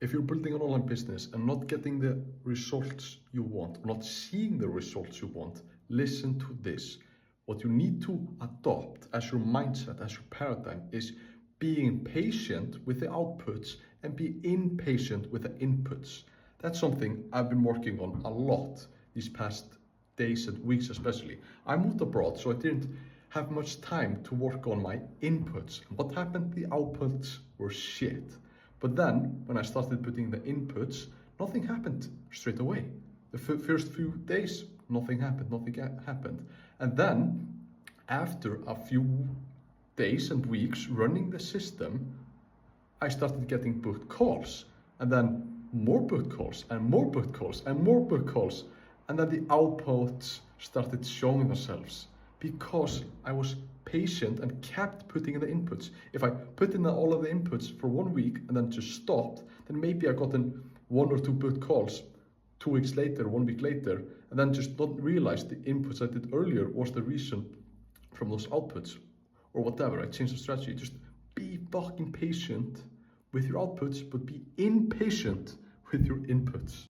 If you're building an online business and not getting the results you want, or not seeing the results you want, listen to this. What you need to adopt as your mindset, as your paradigm, is being patient with the outputs and be impatient with the inputs. That's something I've been working on a lot these past days and weeks especially. I moved abroad, so I didn't have much time to work on my inputs. What happened? The outputs were shit. But then, when I started putting the inputs, nothing happened straight away. The first few days, nothing happened. And then, after a few days and weeks running the system, I started getting booked calls. And then more booked calls, and more booked calls, and more booked calls. And then the outputs started showing themselves because I was patient and kept putting in the inputs. If I put in all of the inputs for 1 week and then just stopped, then maybe I got in 1 or 2 booked calls 2 weeks later, 1 week later, and then just not realize the inputs I did earlier was the reason from those outputs or whatever. I changed the strategy. Just be fucking patient with your outputs, but be impatient with your inputs.